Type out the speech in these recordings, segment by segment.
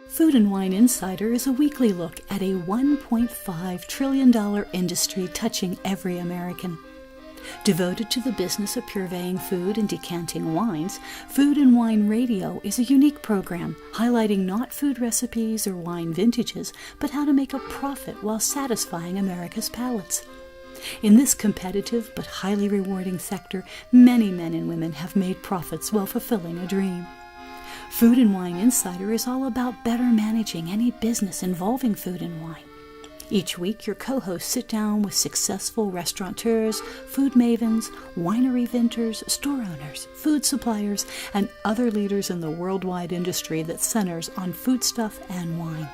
Food and Wine Insider is a weekly look at a $1.5 trillion industry touching every American. Devoted to the business of purveying food and decanting wines, Food and Wine Radio is a unique program highlighting not food recipes or wine vintages, but how to make a profit while satisfying America's palates. In this competitive but highly rewarding sector, many men and women have made profits while fulfilling a dream. Food and Wine Insider is all about better managing any business involving food and wine. Each week, your co-hosts sit down with successful restaurateurs, food mavens, winery vintners, store owners, food suppliers, and other leaders in the worldwide industry that centers on foodstuff and wine.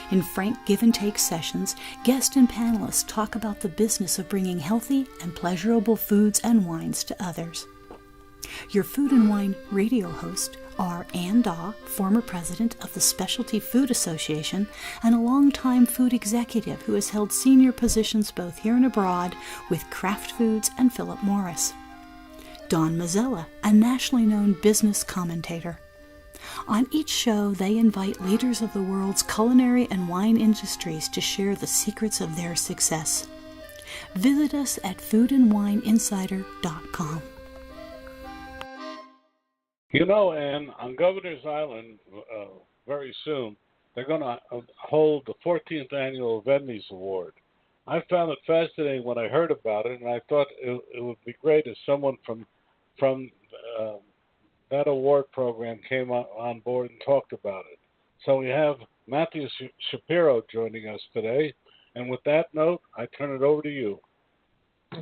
In frank give-and-take sessions, guests and panelists talk about the business of bringing healthy and pleasurable foods and wines to others. Your Food and Wine Radio host are Ann Daw, former president of the Specialty Food Association and a longtime food executive who has held senior positions both here and abroad with Kraft Foods and Philip Morris. Don Mazzella, a nationally known business commentator. On each show, they invite leaders of the world's culinary and wine industries to share the secrets of their success. Visit us at foodandwineinsider.com. You know, Ann, on Governor's Island very soon, they're going to hold the 14th annual Vendy's Award. I found it fascinating when I heard about it, and I thought it would be great if someone from that award program came on board and talked about it. So we have Matthew Shapiro joining us today, and with that note, I turn it over to you.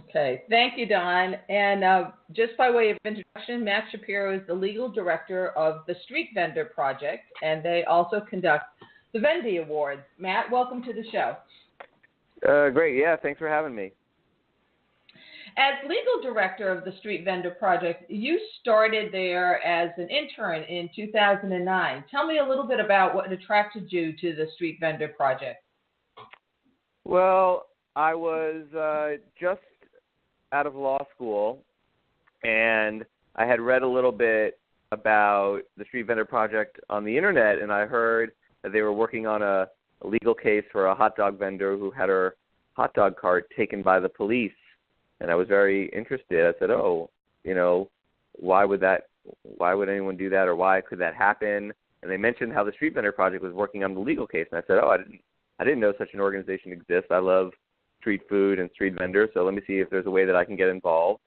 Okay, thank you, Don. And just by way of introduction, Matt Shapiro is the legal director of the Street Vendor Project, and they also conduct the Vendy Awards. Matt, welcome to the show. Great, yeah, thanks for having me. As legal director of the Street Vendor Project, you started there as an intern in 2009. Tell me a little bit about what attracted you to the Street Vendor Project. Well, I was just out of law school, and I had read a little bit about the Street Vendor Project on the internet, and I heard that they were working on a legal case for a hot dog vendor who had her hot dog cart taken by the police. And I was very interested. I said, why would anyone do that, or why could that happen? And they mentioned how the Street Vendor Project was working on the legal case, and I said, I didn't know such an organization exists. I love street food and street vendors, so let me see if there's a way that I can get involved.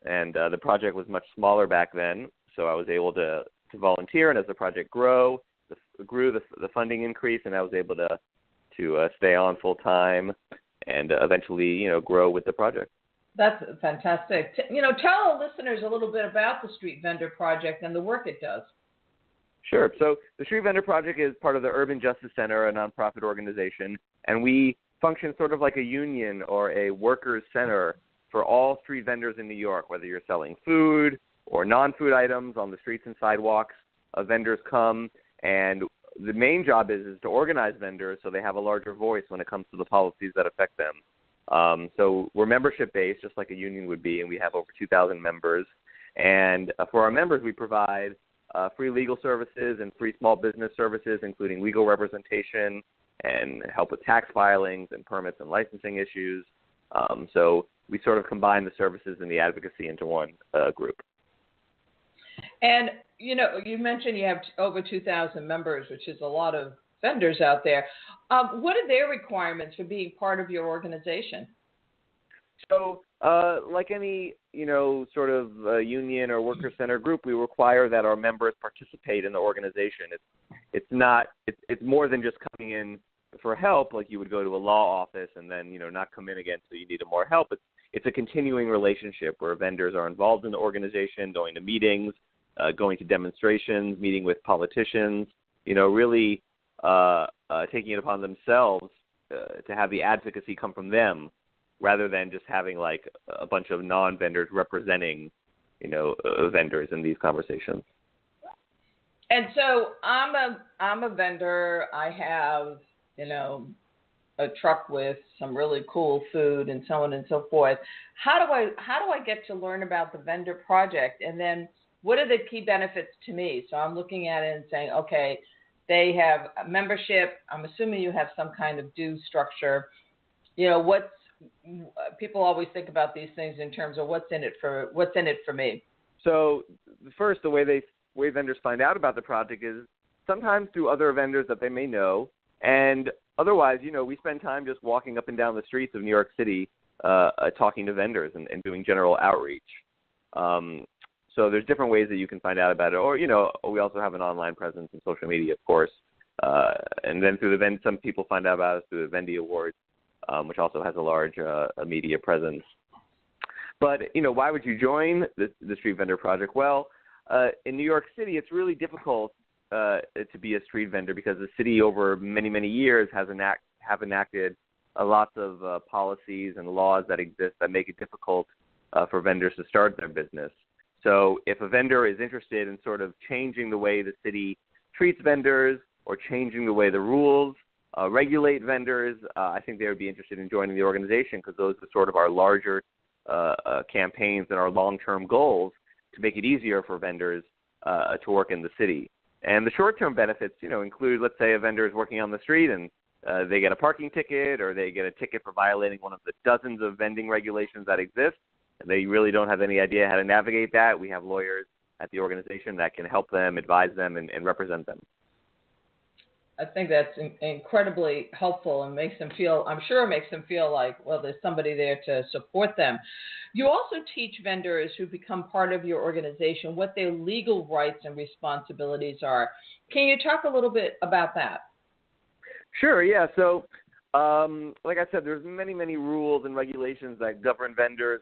And the project was much smaller back then, so I was able to volunteer, and as the project grew, the funding increased, and I was able to stay on full time and eventually, grow with the project. That's fantastic. Tell our listeners a little bit about the Street Vendor Project and the work it does. Sure. So the Street Vendor Project is part of the Urban Justice Center, a nonprofit organization, and we function sort of like a union or a workers' center for all street vendors in New York, whether you're selling food or non-food items on the streets and sidewalks. Vendors come, and the main job is to organize vendors so they have a larger voice when it comes to the policies that affect them. So we're membership-based, just like a union would be, and we have over 2,000 members. And for our members, we provide free legal services and free small business services, including legal representation and help with tax filings and permits and licensing issues. So we sort of combine the services and the advocacy into one group. And, you mentioned you have over 2,000 members, which is a lot of vendors out there. What are their requirements for being part of your organization? So like any, sort of union or worker center group, we require that our members participate in the organization. It's more than just coming in for help, like you would go to a law office and then, not come in again so you need more help. It's a continuing relationship where vendors are involved in the organization, going to meetings, going to demonstrations, meeting with politicians, really taking it upon themselves to have the advocacy come from them rather than just having like a bunch of non-vendors representing, vendors in these conversations. And so I'm a vendor. I have, a truck with some really cool food and so on and so forth. How do I get to learn about the vendor project? And then what are the key benefits to me? So I'm looking at it and saying, okay, they have a membership. I'm assuming you have some kind of due structure. People always think about these things in terms of what's in it for me. So first, the way vendors find out about the project is sometimes through other vendors that they may know, and otherwise, we spend time just walking up and down the streets of New York City, talking to vendors and doing general outreach. So there's different ways that you can find out about it, or we also have an online presence in social media, of course, and then through the some people find out about us through the Vendy Awards, which also has a large media presence. But why would you join the Street Vendor Project? Well, in New York City, it's really difficult to be a street vendor because the city over many, many years have enacted lots of policies and laws that exist that make it difficult for vendors to start their business. So if a vendor is interested in sort of changing the way the city treats vendors or changing the way the rules regulate vendors, I think they would be interested in joining the organization because those are sort of our larger campaigns and our long-term goals to make it easier for vendors to work in the city. And the short-term benefits, include, let's say, a vendor is working on the street and they get a parking ticket or they get a ticket for violating one of the dozens of vending regulations that exist. And they really don't have any idea how to navigate that. We have lawyers at the organization that can help them, advise them, and represent them. I think that's incredibly helpful and makes them feel like, well, there's somebody there to support them. You also teach vendors who become part of your organization what their legal rights and responsibilities are. Can you talk a little bit about that? Sure, yeah. So, like I said, there's many, many rules and regulations that govern vendors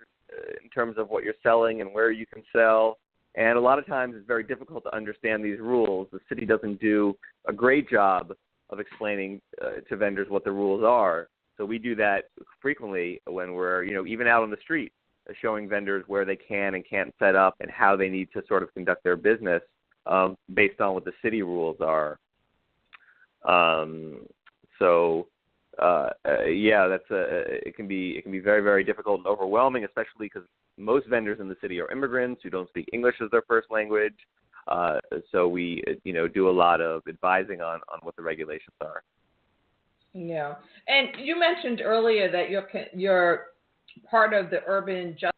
in terms of what you're selling and where you can sell. And a lot of times it's very difficult to understand these rules. The city doesn't do a great job of explaining to vendors what the rules are. So we do that frequently when we're, even out on the street, showing vendors where they can and can't set up and how they need to sort of conduct their business based on what the city rules are. It can be very, very difficult and overwhelming, especially because most vendors in the city are immigrants who don't speak English as their first language. So we, do a lot of advising on what the regulations are. Yeah, and you mentioned earlier that you're part of the Urban Justice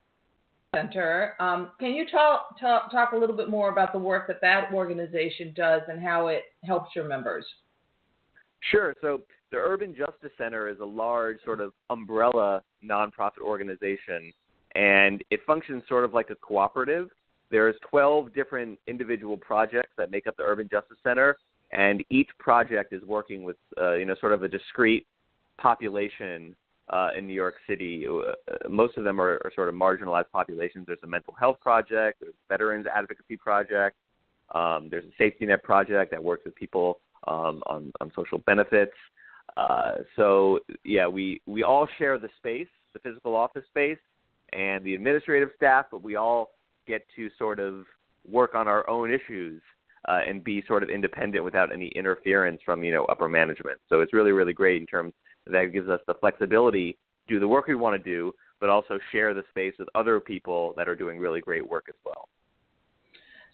Center. Can you talk a little bit more about the work that organization does and how it helps your members? Sure. So the Urban Justice Center is a large sort of umbrella nonprofit organization, and it functions sort of like a cooperative. There's 12 different individual projects that make up the Urban Justice Center, and each project is working with, sort of a discrete population in New York City. Most of them are sort of marginalized populations. There's a mental health project, there's a veterans advocacy project, there's a safety net project that works with people on social benefits. We all share the space, the physical office space, and the administrative staff, but we all get to sort of work on our own issues and be sort of independent without any interference from, upper management. So it's really, really great in terms that it gives us the flexibility to do the work we want to do, but also share the space with other people that are doing really great work as well.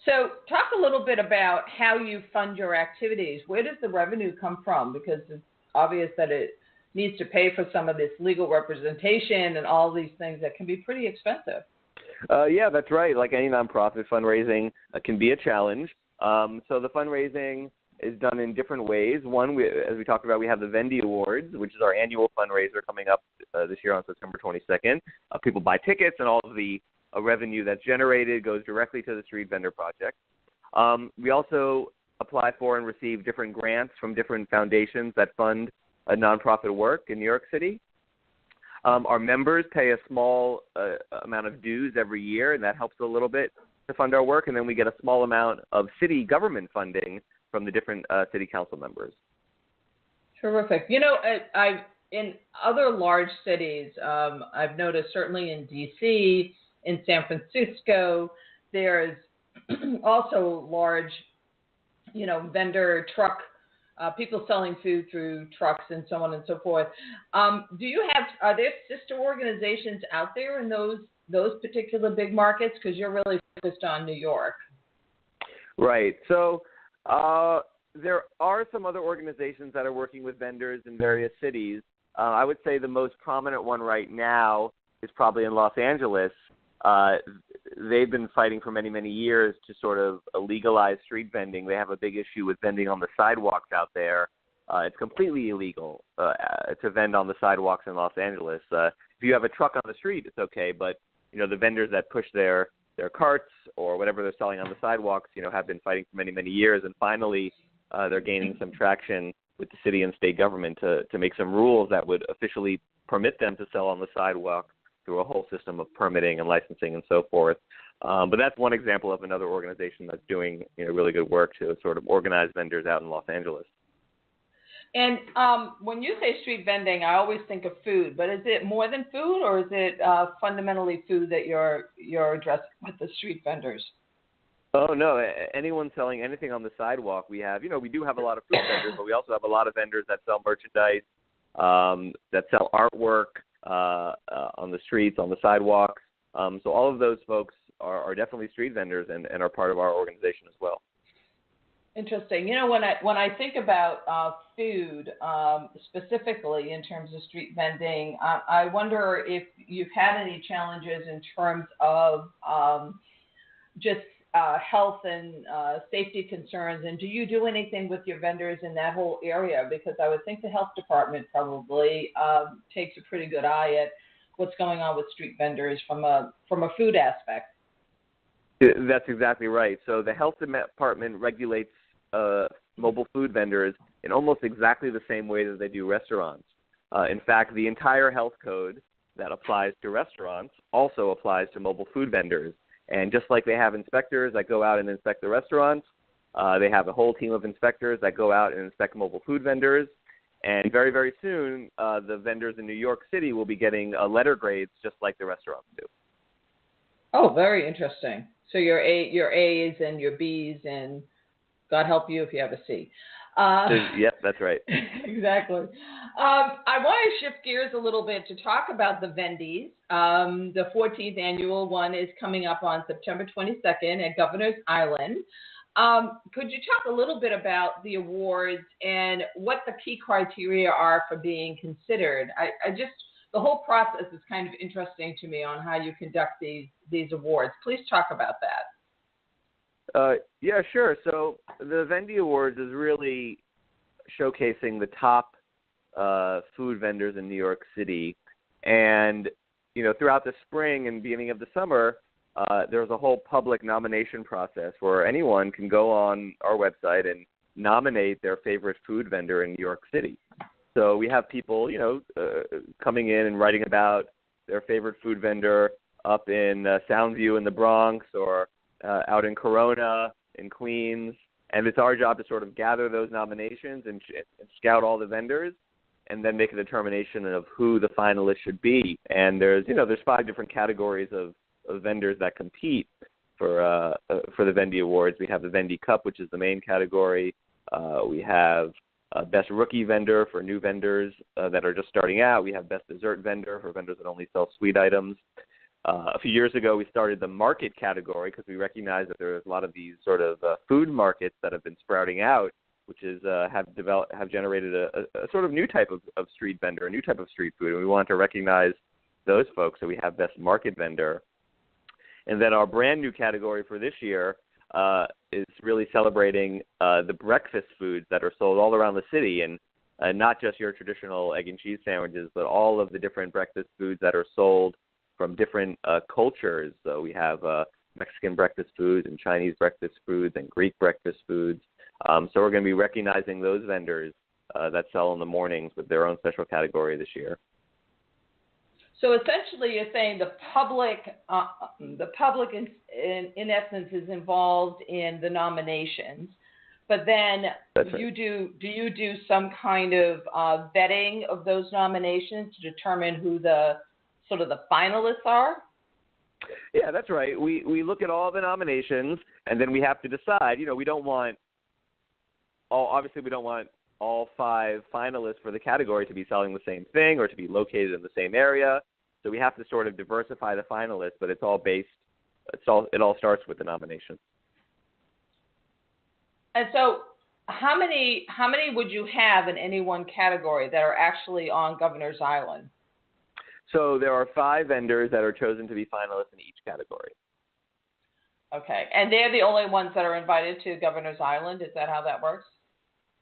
So talk a little bit about how you fund your activities. Where does the revenue come from? Because it's obvious that it needs to pay for some of this legal representation and all these things that can be pretty expensive. Yeah, that's right. Like any nonprofit, fundraising can be a challenge. So the fundraising is done in different ways. One, as we talked about, we have the Vendy Awards, which is our annual fundraiser coming up this year on September 22nd. People buy tickets, and all of the revenue that's generated goes directly to the Street Vendor Project. We also apply for and receive different grants from different foundations that fund nonprofit work in New York City. Our members pay a small amount of dues every year, and that helps a little bit to fund our work. And then we get a small amount of city government funding from the different city council members. Terrific. In other large cities, I've noticed certainly in D.C., in San Francisco, there's also large, vendor truck, people selling food through trucks and so on and so forth. Are there sister organizations out there in those particular big markets? Because you're really focused on New York. Right. So there are some other organizations that are working with vendors in various cities. I would say the most prominent one right now is probably in Los Angeles. They've been fighting for many, many years to sort of legalize street vending. They have a big issue with vending on the sidewalks out there. It's completely illegal to vend on the sidewalks in Los Angeles. If you have a truck on the street, it's okay, but the vendors that push their carts or whatever they're selling on the sidewalks, have been fighting for many, many years, and finally they're gaining some traction with the city and state government to make some rules that would officially permit them to sell on the sidewalk through a whole system of permitting and licensing and so forth. But that's one example of another organization that's doing really good work to sort of organize vendors out in Los Angeles. And when you say street vending, I always think of food, but is it more than food, or is it fundamentally food that you're addressing with the street vendors? Oh, no. Anyone selling anything on the sidewalk, we have, we do have a lot of food vendors, but we also have a lot of vendors that sell merchandise, that sell artwork on the streets, on the sidewalks. So all of those folks are definitely street vendors and are part of our organization as well. Interesting. When I think about food specifically in terms of street vending, I wonder if you've had any challenges in terms of just health and safety concerns, and do you do anything with your vendors in that whole area? Because I would think the health department probably takes a pretty good eye at what's going on with street vendors from a food aspect. That's exactly right. So the health department regulates mobile food vendors in almost exactly the same way that they do restaurants. In fact, the entire health code that applies to restaurants also applies to mobile food vendors. And just like they have inspectors that go out and inspect the restaurants, they have a whole team of inspectors that go out and inspect mobile food vendors. And very, very soon, the vendors in New York City will be getting letter grades just like the restaurants do. Oh, very interesting. So your A's and your B's, and God help you if you have a C. Yep, that's right. Exactly. I want to shift gears a little bit to talk about the Vendies. The 14th annual one is coming up on September 22nd at Governor's Island. Could you talk a little bit about the awards and what the key criteria are for being considered? The whole process is kind of interesting to me on how you conduct these awards. Please talk about that. Yeah, sure. So the Vendy Awards is really showcasing the top food vendors in New York City. And, throughout the spring and beginning of the summer, there's a whole public nomination process where anyone can go on our website and nominate their favorite food vendor in New York City. So we have people, coming in and writing about their favorite food vendor up in Soundview in the Bronx or out in Corona, in Queens, and it's our job to sort of gather those nominations and scout all the vendors, and then make a determination of who the finalists should be. And there's 5 different categories of vendors that compete for the Vendy Awards. We have the Vendy Cup, which is the main category. We have Best Rookie Vendor for new vendors that are just starting out. We have Best Dessert Vendor for vendors that only sell sweet items. A few years ago, we started the market category because we recognize that there's a lot of these sort of food markets that have been sprouting out, which is have generated a sort of new type of street vendor, a new type of street food, and we want to recognize those folks. So we have Best Market Vendor. And then our brand new category for this year is really celebrating the breakfast foods that are sold all around the city, and not just your traditional egg and cheese sandwiches, but all of the different breakfast foods that are sold from different cultures. So we have Mexican breakfast foods and Chinese breakfast foods and Greek breakfast foods. So we're going to be recognizing those vendors that sell in the mornings with their own special category this year. So essentially, you're saying the public in essence is involved in the nominations, but then do you do some kind of vetting of those nominations to determine who the finalists are? Yeah, that's right. We look at all the nominations, and then we have to decide. We don't want all 5 finalists for the category to be selling the same thing or to be located in the same area. So we have to sort of diversify the finalists, but it all starts with the nomination. And so how many would you have in any one category that are actually on Governor's Island? So there are 5 vendors that are chosen to be finalists in each category. Okay, and they're the only ones that are invited to Governor's Island. Is that how that works?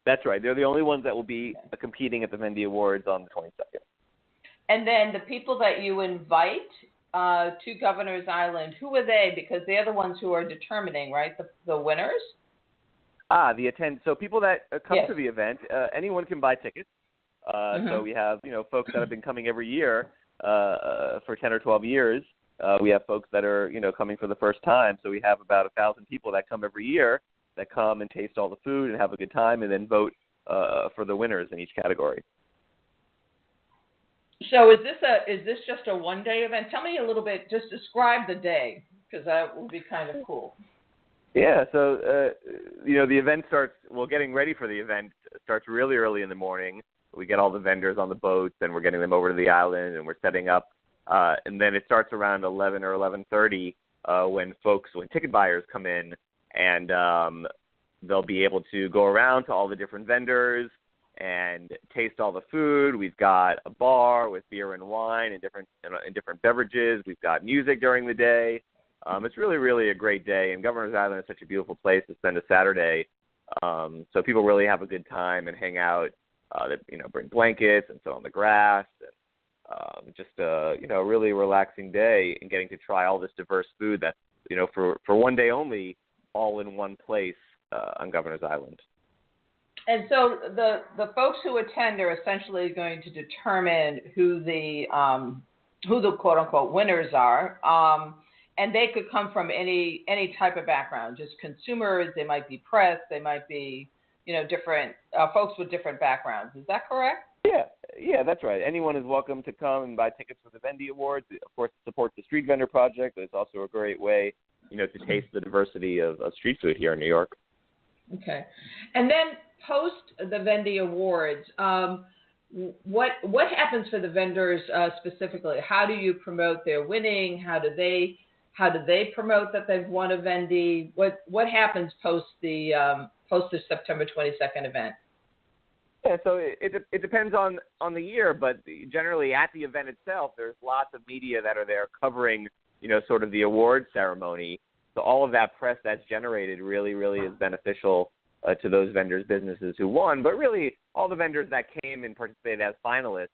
That's right. They're the only ones that will be competing at the Vendy Awards on the 22nd. And then the people that you invite to Governor's Island, who are they? Because they're the ones who are determining, right, the winners? So people that come Yes. to the event, anyone can buy tickets. So we have, folks that have been coming every year for 10 or 12 years. We have folks that are, coming for the first time. So we have about 1,000 people that come every year that come and taste all the food and have a good time and then vote for the winners in each category. So is this just a one-day event? Tell me a little bit. Just describe the day, because that will be kind of cool. Yeah. So the event starts. Well, getting ready for the event starts really early in the morning. We get all the vendors on the boats and we're getting them over to the island and we're setting up. And then it starts around 11 or 11:30 when ticket buyers come in, and they'll be able to go around to all the different vendors and taste all the food. We've got a bar with beer and wine and different beverages. We've got music during the day. It's really, really a great day. And Governor's Island is such a beautiful place to spend a Saturday. So people really have a good time and hang out. They bring blankets and sit on the grass. And just a really relaxing day and getting to try all this diverse food that's for one day only, all in one place on Governor's Island. And so the folks who attend are essentially going to determine who the quote unquote winners are. And they could come from any type of background, just consumers. They might be press. They might be different folks with different backgrounds. Is that correct? Yeah, that's right. Anyone is welcome to come and buy tickets for the Vendy Awards. Of course, it supports the Street Vendor Project, but it's also a great way, to taste the diversity of street food here in New York. Okay. And then post the Vendy Awards, what happens for the vendors specifically? How do you promote their winning? How do they promote that they've won a Vendy? What happens post the September 22nd event? Yeah, so it depends on the year, but generally at the event itself, there's lots of media that are there covering, sort of the award ceremony. So all of that press that's generated really, really is beneficial to those vendors' businesses who won. But really, all the vendors that came and participated as finalists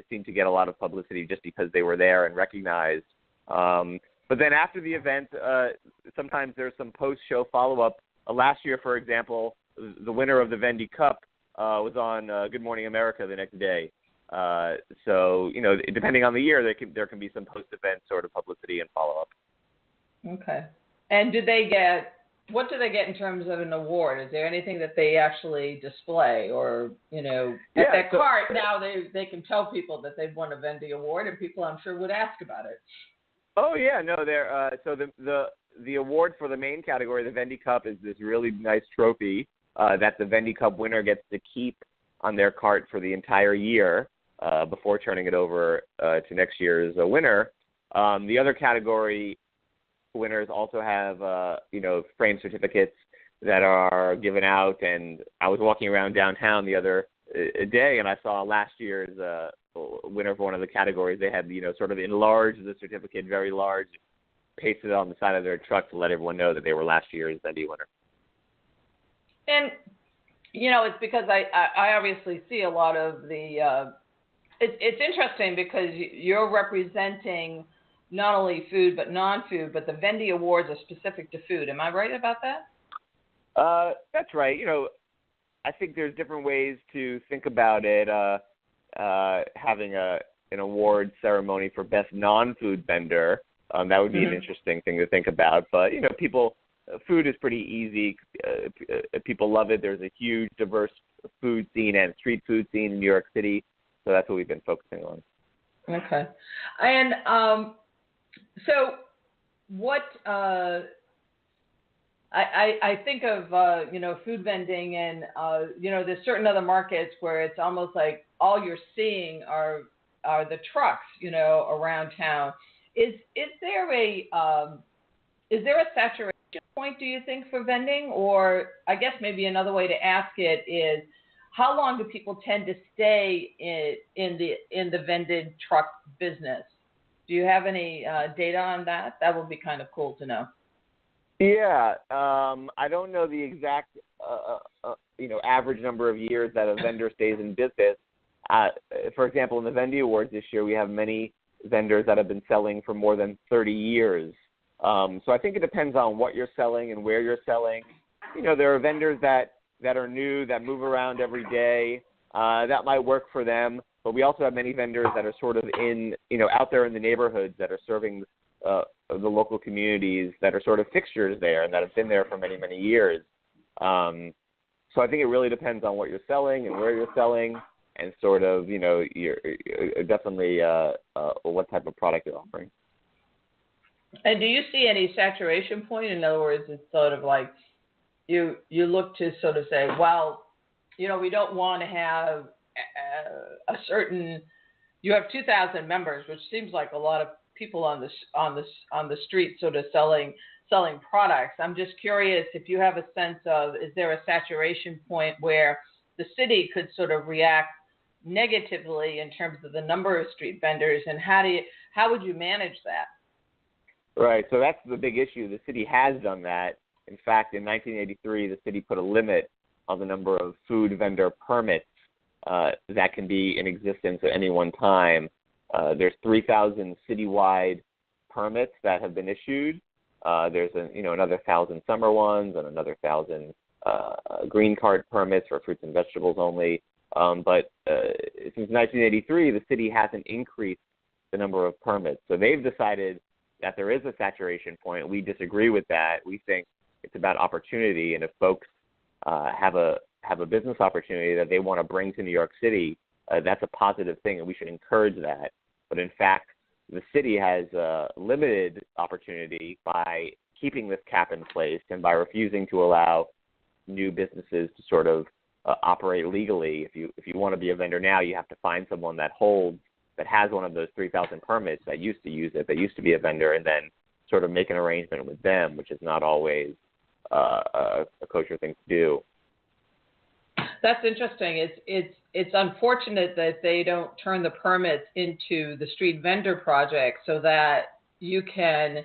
seem to get a lot of publicity just because they were there and recognized. But then after the event, sometimes there's some post-show follow-up. Last year, for example, the winner of the Vendy Cup was on Good Morning America the next day. So, depending on the year, there can be some post-event sort of publicity and follow-up. Okay. And what do they get in terms of an award? Is there anything that they actually display or, that cart now they can tell people that they've won a Vendy Award, and people I'm sure would ask about it. Oh, yeah. No, so the award for the main category, the Vendy Cup, is this really nice trophy that the Vendy Cup winner gets to keep on their cart for the entire year before turning it over to next year's winner. The other category winners also have, framed certificates that are given out. And I was walking around downtown the other day, and I saw last year's winner for one of the categories. They had, sort of enlarged the certificate very large, pasted it on the side of their truck to let everyone know that they were last year's Vendy winner. And, it's because I obviously see a lot of the it's interesting because you're representing not only food but non-food, but the Vendy Awards are specific to food. Am I right about that? That's right. I think there's different ways to think about it. Having an award ceremony for best non-food vendor, that would be an interesting thing to think about. But, food is pretty easy. People love it. There's a huge, diverse food scene and street food scene in New York City. So that's what we've been focusing on. Okay. And so what I think of, food vending and, there's certain other markets where it's almost like all you're seeing are the trucks, around town. Is there a saturation point do you think for vending? Or I guess maybe another way to ask it is, how long do people tend to stay in the vended truck business? Do you have any data on that? That would be kind of cool to know. Yeah, I don't know the exact average number of years that a vendor stays in business. For example, in the Vendy Awards this year, we have many vendors that have been selling for more than 30 years. So I think it depends on what you're selling and where you're selling. There are vendors that are new, that move around every day. That might work for them. But we also have many vendors that are sort of out there in the neighborhoods that are serving the local communities, that are sort of fixtures there and that have been there for many, many years. So I think it really depends on what you're selling and where you're selling, and sort of, you're definitely what type of product you're offering. And do you see any saturation point? In other words, it's sort of like you look to sort of say, well, we don't want to have a certain. You have 2,000 members, which seems like a lot of people on the street sort of selling products. I'm just curious if you have a sense of, is there a saturation point where the city could sort of react negatively in terms of the number of street vendors, and how would you manage that? Right. So that's the big issue. The city has done that. In fact, in 1983, the city put a limit on the number of food vendor permits that can be in existence at any one time. There's 3,000 citywide permits that have been issued. There's another 1,000 summer ones and another 1,000 green card permits for fruits and vegetables only. But since 1983, the city hasn't increased the number of permits. So they've decided that there is a saturation point. We disagree with that. We think it's about opportunity, and if folks have a business opportunity that they want to bring to New York City, that's a positive thing, and we should encourage that. But in fact, the city has limited opportunity by keeping this cap in place and by refusing to allow new businesses to sort of operate legally. If you want to be a vendor now, you have to find someone that has one of those 3,000 permits that used to use it, that used to be a vendor, and then sort of make an arrangement with them, which is not always a kosher thing to do. That's interesting. It's unfortunate that they don't turn the permits into the street vendor project so that you can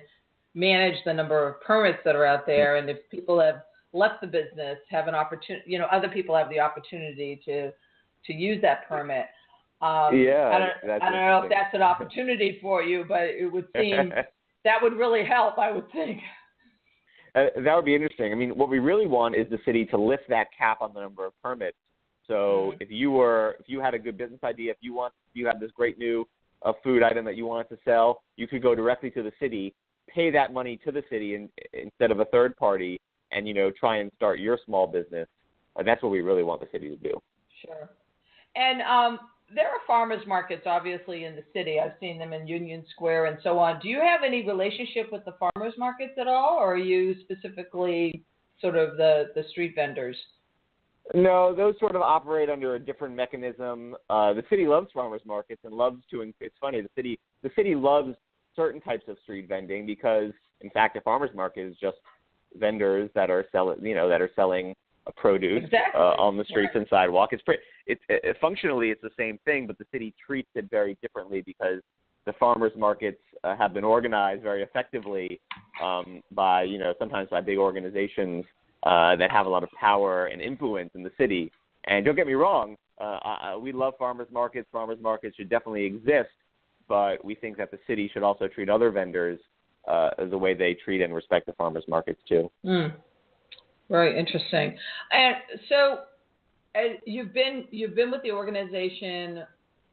manage the number of permits that are out there. And if people have left the business, have an opportunity, other people have the opportunity to use that permit. I don't know if that's an opportunity for you, but it would seem that would really help, I would think. That would be interesting. I mean, what we really want is the city to lift that cap on the number of permits. So if you had a good business idea, if you have this great new food item that you wanted to sell, you could go directly to the city, pay that money to the city instead of a third party, and try and start your small business. That's what we really want the city to do. Sure. And there are farmers markets, obviously, in the city. I've seen them in Union Square and so on. Do you have any relationship with the farmers markets at all, or are you specifically sort of the street vendors? No, those sort of operate under a different mechanism. The city loves farmers markets and loves to. It's funny, the city loves certain types of street vending because, in fact, a farmers market is just vendors that are selling produce on the streets and sidewalk. Functionally it's the same thing, but the city treats it very differently because the farmers markets have been organized very effectively by sometimes by big organizations that have a lot of power and influence in the city. And don't get me wrong, we love farmers markets. Farmers markets should definitely exist, but we think that the city should also treat other vendors the way they treat and respect the farmers markets too. Very interesting. And so you've been with the organization,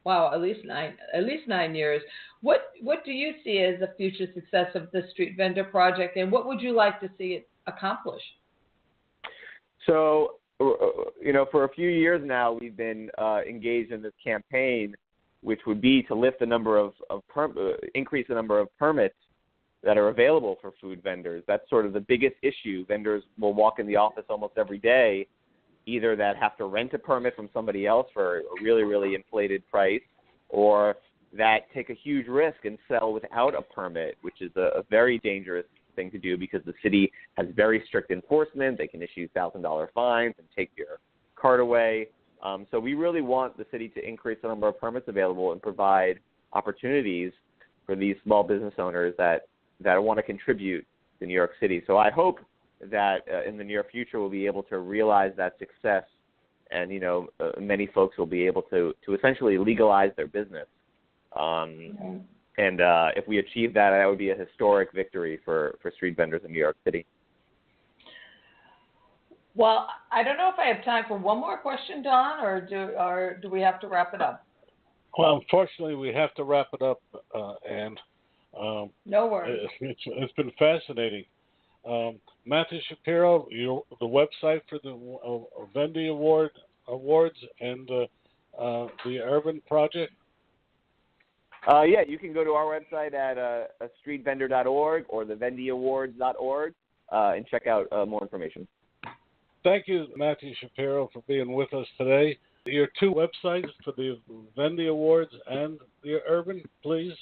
at least 9 years. What do you see as the future success of the Street Vendor Project, and what would you like to see it accomplish? So, for a few years now, we've been engaged in this campaign, which would be to lift the number of increase the number of permits that are available for food vendors. That's sort of the biggest issue. Vendors will walk in the office almost every day, either that have to rent a permit from somebody else for a really, really inflated price, or that take a huge risk and sell without a permit, which is a very dangerous thing to do because the city has very strict enforcement. They can issue $1,000 fines and take your card away. So we really want the city to increase the number of permits available and provide opportunities for these small business owners that want to contribute to New York City. So I hope that in the near future we'll be able to realize that success, and many folks will be able to essentially legalize their business. And if we achieve that, that would be a historic victory for street vendors in New York City. Well, I don't know if I have time for one more question, Don, or do we have to wrap it up? Well, unfortunately, we have to wrap it up, and no worries. It's been fascinating. Matthew Shapiro, the website for the Vendy Awards and the Urban Project? Yeah, you can go to our website at streetvendor.org or thevendyawards.org and check out more information. Thank you, Matthew Shapiro, for being with us today. Your two websites for the Vendy Awards and the Urban, please.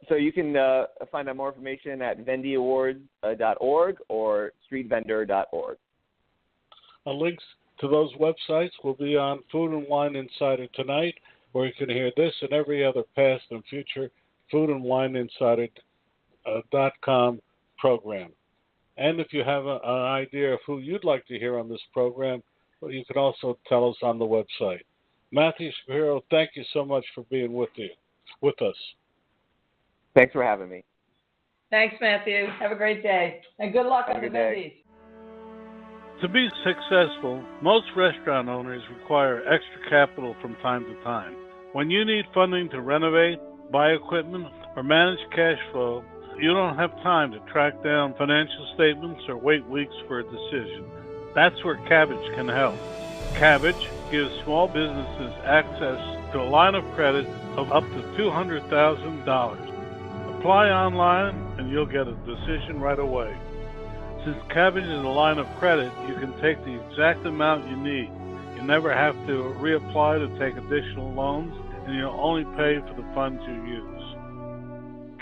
So you can find out more information at vendyawards.org or streetvendor.org. Links to those websites will be on Food and Wine Insider tonight, where you can hear this and every other past and future Food and Wine Insider.com program. And if you have an idea of who you'd like to hear on this program, well, you can also tell us on the website. Matthew Shapiro, thank you so much for being with us. Thanks for having me. Thanks, Matthew. Have a great day. And good luck on the Vendies. To be successful, most restaurant owners require extra capital from time to time. When you need funding to renovate, buy equipment, or manage cash flow, you don't have time to track down financial statements or wait weeks for a decision. That's where Cabbage can help. Cabbage gives small businesses access to a line of credit of up to $200,000. Apply online and you'll get a decision right away. Since Cabbage is a line of credit, you can take the exact amount you need. You never have to reapply to take additional loans, and you'll only pay for the funds you use.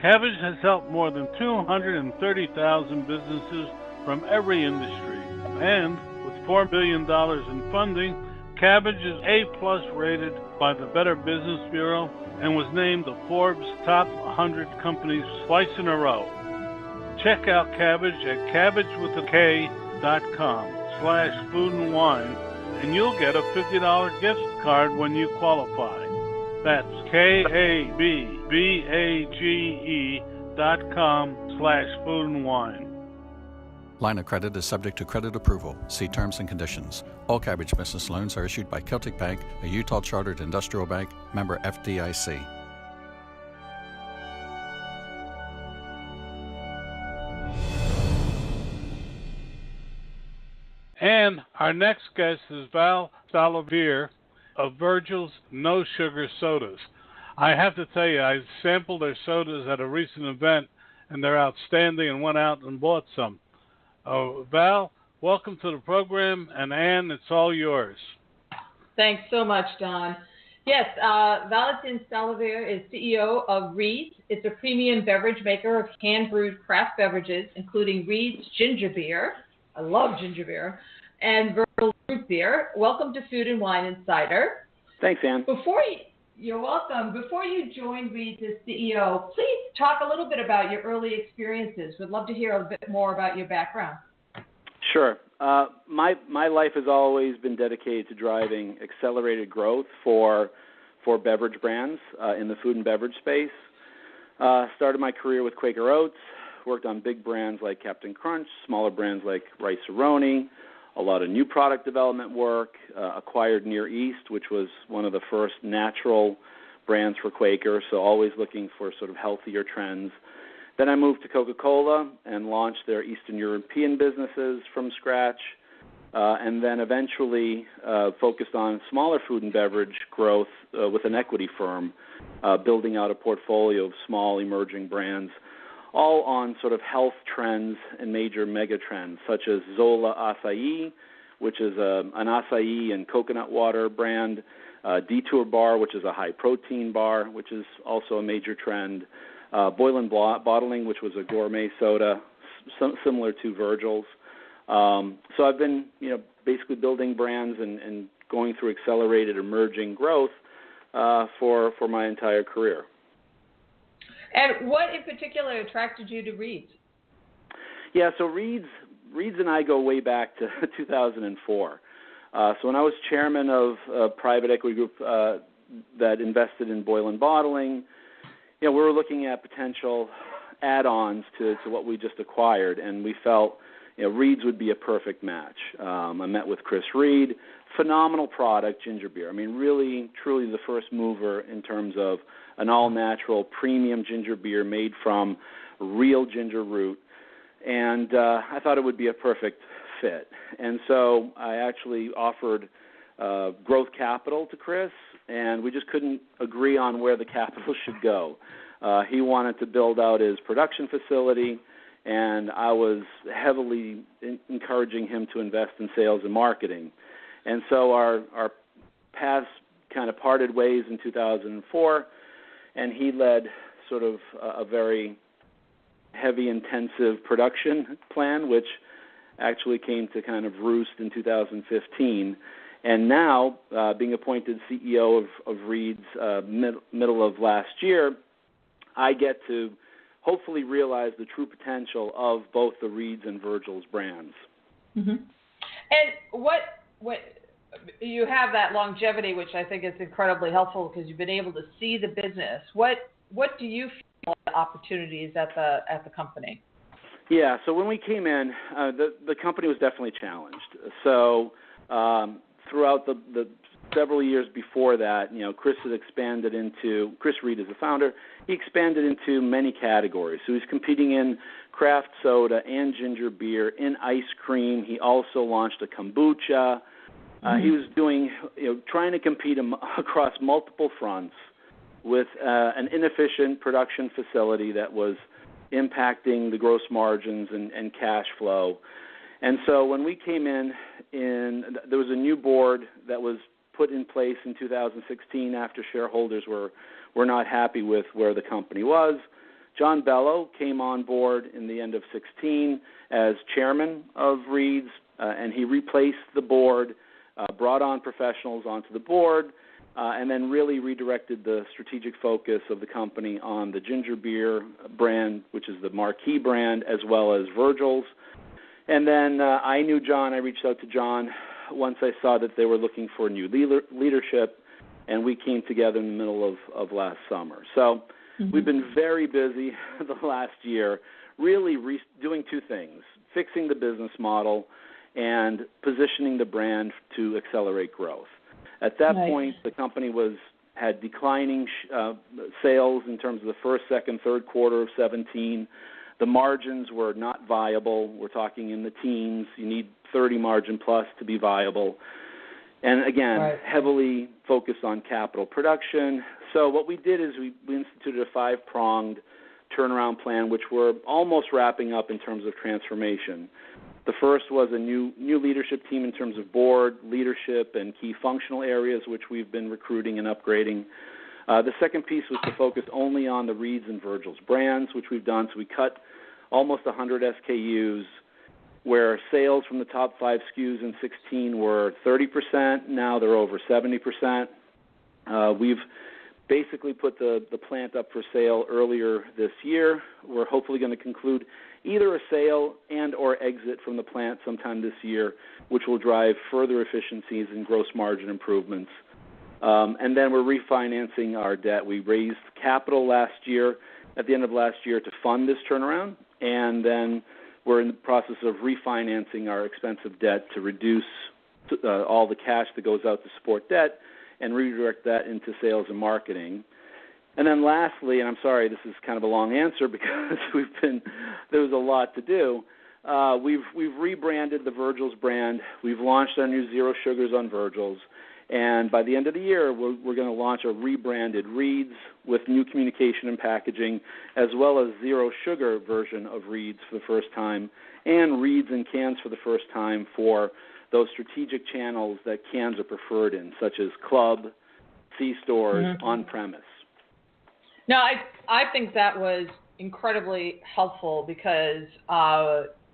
Cabbage has helped more than 230,000 businesses from every industry, and with $4 billion in funding, Cabbage is A+ rated by the Better Business Bureau and was named the Forbes Top 100 Companies twice in a row. Check out Cabbage at cabbagewithak.com/foodandwine, and you'll get a $50 gift card when you qualify. That's KABBAGE.com/foodandwine. Line of credit is subject to credit approval. See terms and conditions. All Cabbage business loans are issued by Celtic Bank, a Utah-chartered industrial bank, member FDIC. And our next guest is Val Stalowir of Virgil's No Sugar Sodas. I have to tell you, I sampled their sodas at a recent event, and they're outstanding, and went out and bought some. Val, welcome to the program, and Ann, it's all yours. Thanks so much, Don. Yes, Valentin Stalowir is CEO of Reed's. It's a premium beverage maker of hand-brewed craft beverages, including Reed's Ginger Beer. I love ginger beer. And Virgil Root Beer. Welcome to Food and Wine Insider. Thanks, Ann. You're welcome. Before you joined Reed's as CEO, please talk a little bit about your early experiences. We'd love to hear a bit more about your background. Sure. My life has always been dedicated to driving accelerated growth for beverage brands in the food and beverage space. Started my career with Quaker Oats, worked on big brands like Captain Crunch, smaller brands like Rice-A-Roni, a lot of new product development work, acquired Near East, which was one of the first natural brands for Quaker, so always looking for sort of healthier trends. Then I moved to Coca-Cola and launched their Eastern European businesses from scratch, and then eventually focused on smaller food and beverage growth with an equity firm, building out a portfolio of small emerging brands, all on sort of health trends and major mega trends, such as Zola Acai, which is an acai and coconut water brand, Detour Bar, which is a high-protein bar, which is also a major trend, Boylan Bottling, which was a gourmet soda, similar to Virgil's. So I've been, basically building brands and going through accelerated emerging growth for my entire career. And what in particular attracted you to Reed's? Yeah, so Reed's and I go way back to 2004. So when I was chairman of a private equity group that invested in Boylan Bottling, we were looking at potential add-ons to what we just acquired, and we felt Reed's would be a perfect match. I met with Chris Reed, phenomenal product, ginger beer. I mean, really, truly the first mover in terms of an all-natural premium ginger beer made from real ginger root. And I thought it would be a perfect fit. And so I actually offered growth capital to Chris, and we just couldn't agree on where the capital should go. He wanted to build out his production facility, and I was heavily encouraging him to invest in sales and marketing. And so our paths kind of parted ways in 2004, and he led sort of a very heavy, intensive production plan, which actually came to kind of roost in 2015. And now, being appointed CEO of Reed's middle of last year, I get to hopefully realize the true potential of both the Reed's and Virgil's brands. Mm-hmm. And what you have that longevity, which I think is incredibly helpful because you've been able to see the business. What do you feel are the opportunities at the company? Yeah, so when we came in, the company was definitely challenged. So throughout the several years before that, Chris Reed is the founder, he expanded into many categories. So he's competing in craft soda and ginger beer, in ice cream. He also launched a kombucha. He was trying to compete across multiple fronts with an inefficient production facility that was impacting the gross margins and cash flow. And so when we came in, there was a new board that was put in place in 2016 after shareholders were not happy with where the company was. John Bello came on board in the end of 2016 as chairman of Reed's, and he replaced the board, brought on professionals onto the board, and then really redirected the strategic focus of the company on the ginger beer brand, which is the marquee brand, as well as Virgil's. And then I knew John. I reached out to John once I saw that they were looking for new leadership, and we came together in the middle of last summer. So we've been very busy the last year, really doing two things: fixing the business model and positioning the brand to accelerate growth. At that point, the company had declining sales in terms of the first, second, third quarter of 2017. The margins were not viable. We're talking in the teens. You need 30 margin plus to be viable. And again, heavily focused on capital production. So what we did is we instituted a 5-pronged turnaround plan, which we're almost wrapping up in terms of transformation. The first was a new leadership team in terms of board, leadership, and key functional areas, which we've been recruiting and upgrading. The second piece was to focus only on the Reed's and Virgil's brands, which we've done. So we cut almost 100 SKUs, where sales from the top 5 SKUs in 2016 were 30%. Now they're over 70%. We've basically put the plant up for sale earlier this year. We're hopefully going to conclude either a sale and or exit from the plant sometime this year, which will drive further efficiencies and gross margin improvements. And then we're refinancing our debt. We raised capital at the end of last year to fund this turnaround, and then we're in the process of refinancing our expensive debt to reduce all the cash that goes out to support debt and redirect that into sales and marketing. And then lastly, and I'm sorry, this is kind of a long answer because there was a lot to do. We've rebranded the Virgil's brand. We've launched our new Zero Sugars on Virgil's. And by the end of the year, we're going to launch a rebranded Reed's with new communication and packaging, as well as Zero Sugar version of Reed's for the first time, and Reed's in cans for the first time for those strategic channels that cans are preferred in, such as club, C-stores, on-premise. No, I think that was incredibly helpful because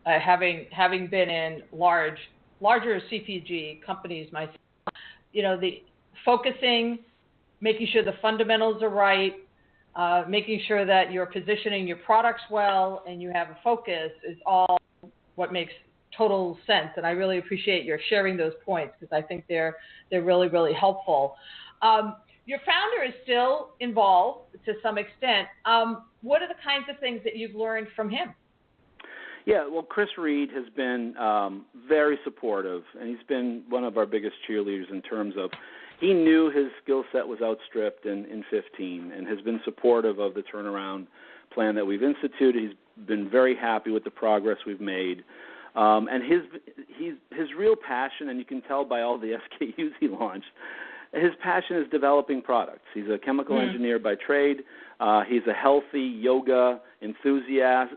having been in larger CPG companies myself, the focusing, making sure the fundamentals are right, making sure that you're positioning your products well and you have a focus is all what makes total sense. And I really appreciate your sharing those points because I think they're really, really helpful. Your founder is still involved to some extent. What are the kinds of things that you've learned from him? Yeah, well, Chris Reed has been very supportive, and he's been one of our biggest cheerleaders in terms of he knew his skill set was outstripped in 15 and has been supportive of the turnaround plan that we've instituted. He's been very happy with the progress we've made. And his real passion, and you can tell by all the SKUs he launched, his passion is developing products. He's a chemical engineer by trade. He's a healthy yoga enthusiast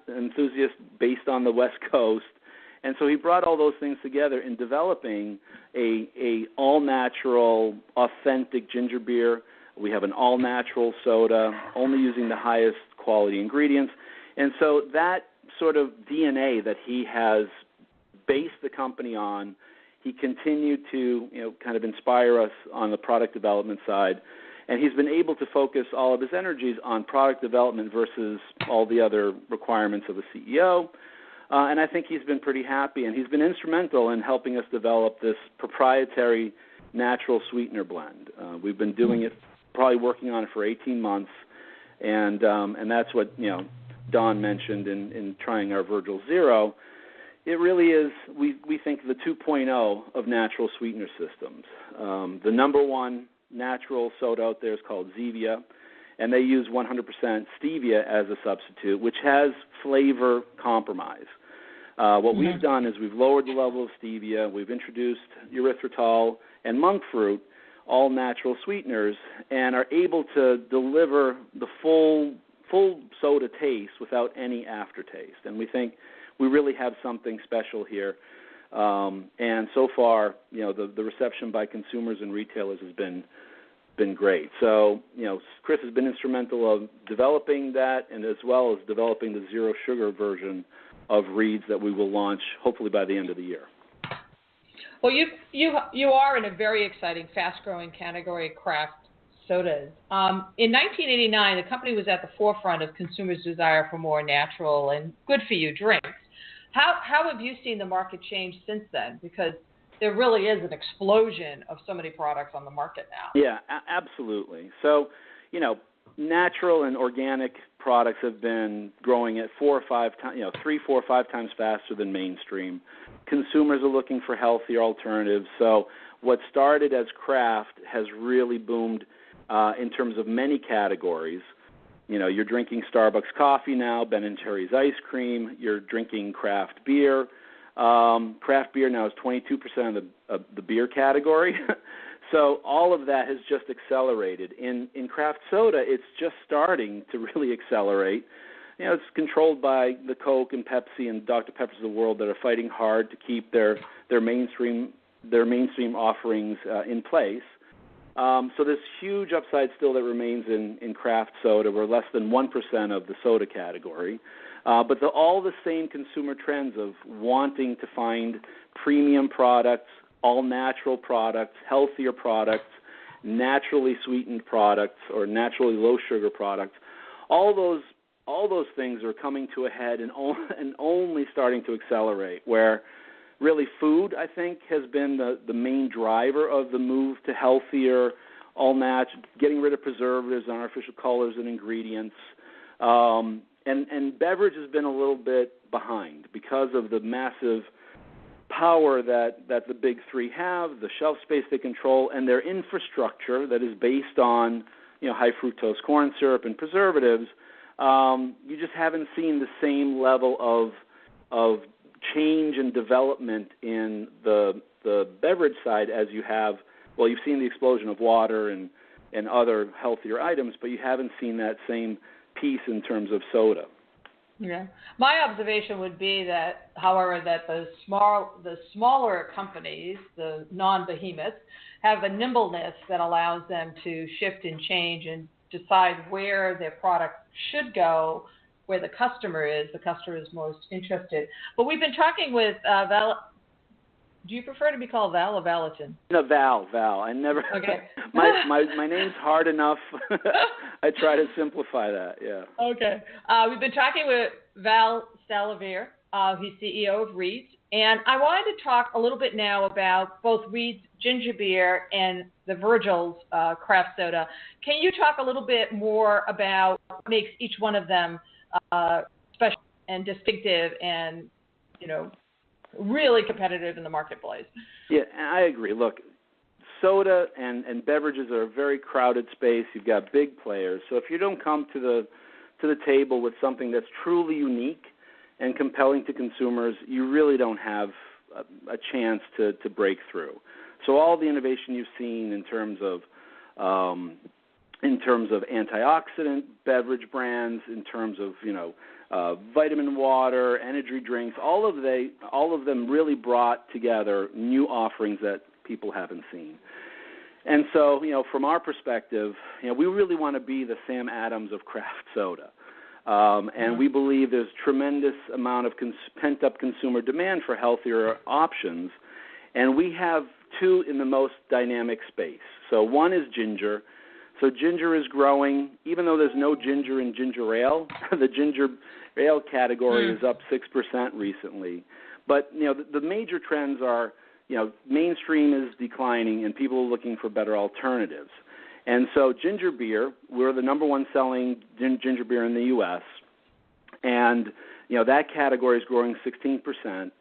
based on the West Coast. And so he brought all those things together in developing a all-natural, authentic ginger beer. We have an all-natural soda, only using the highest quality ingredients. And so that sort of DNA that he has based the company on, he continued to kind of inspire us on the product development side. And he's been able to focus all of his energies on product development versus all the other requirements of a CEO. And I think he's been pretty happy, and he's been instrumental in helping us develop this proprietary natural sweetener blend. We've been doing it, probably working on it for 18 months, and that's what Don mentioned in trying our Virgil Zero. It really is, we think, the 2.0 of natural sweetener systems. The number one natural soda out there is called Zevia, and they use 100% stevia as a substitute, which has flavor compromise. What we've done is we've lowered the level of stevia, we've introduced erythritol and monk fruit, all natural sweeteners, and are able to deliver the full soda taste without any aftertaste. And we think we really have something special here. And so far, the reception by consumers and retailers has been great. So, Chris has been instrumental of developing that, and as well as developing the zero sugar version of Reed's that we will launch hopefully by the end of the year. Well, you are in a very exciting, fast-growing category, craft sodas. In 1989, the company was at the forefront of consumers' desire for more natural and good-for-you drinks. How have you seen the market change since then? Because there really is an explosion of so many products on the market now. Yeah, absolutely. So, natural and organic products have been growing at 3, 4, 5 times faster than mainstream. Consumers are looking for healthier alternatives. So what started as craft has really boomed in terms of many categories. You're drinking Starbucks coffee now, Ben & Jerry's ice cream. You're drinking craft beer. Craft beer now is 22% of the beer category. So all of that has just accelerated. In craft soda, it's just starting to really accelerate. It's controlled by the Coke and Pepsi and Dr. Peppers of the world that are fighting hard to keep their mainstream offerings in place. So there's huge upside still that remains in craft soda. We're less than 1% of the soda category. But all the same consumer trends of wanting to find premium products, all-natural products, healthier products, naturally sweetened products, or naturally low-sugar products, all those things are coming to a head and only starting to accelerate, where really food, I think, has been the main driver of the move to healthier, all-natural, getting rid of preservatives and artificial colors and ingredients. And beverage has been a little bit behind because of the massive power that the big three have, the shelf space they control, and their infrastructure that is based on high fructose corn syrup and preservatives. You just haven't seen the same level of change and development in the beverage side as you have. Well, you've seen the explosion of water and other healthier items, but you haven't seen that same piece in terms of soda. Yeah. My observation would be that, however, that the smaller companies, the non-behemoths, have a nimbleness that allows them to shift and change and decide where their product should go where the customer is most interested. But we've been talking with Val. Do you prefer to be called Val or Valentin? No, Val. I never. Okay. my name's hard enough. I try to simplify that. Yeah. Okay. We've been talking with Val Stalowir. He's CEO of Reed's. And I wanted to talk a little bit now about both Reed's ginger beer and the Virgil's craft soda. Can you talk a little bit more about what makes each one of them special and distinctive and, really competitive in the marketplace? Yeah, I agree. Look, soda and beverages are a very crowded space. You've got big players. So if you don't come to the table with something that's truly unique and compelling to consumers, you really don't have a chance to break through. So all the innovation you've seen in terms of antioxidant beverage brands, in terms of vitamin water, energy drinks, all of them really brought together new offerings that people haven't seen. And so, from our perspective, we really want to be the Sam Adams of craft soda. And we believe there's tremendous amount of pent-up consumer demand for healthier options. And we have two in the most dynamic space. So one is ginger. So ginger is growing. Even though there's no ginger in ginger ale, the ginger ale category is up 6% recently. But, the major trends are, mainstream is declining and people are looking for better alternatives. And so ginger beer, we're the number one selling ginger beer in the U.S., and, that category is growing 16%.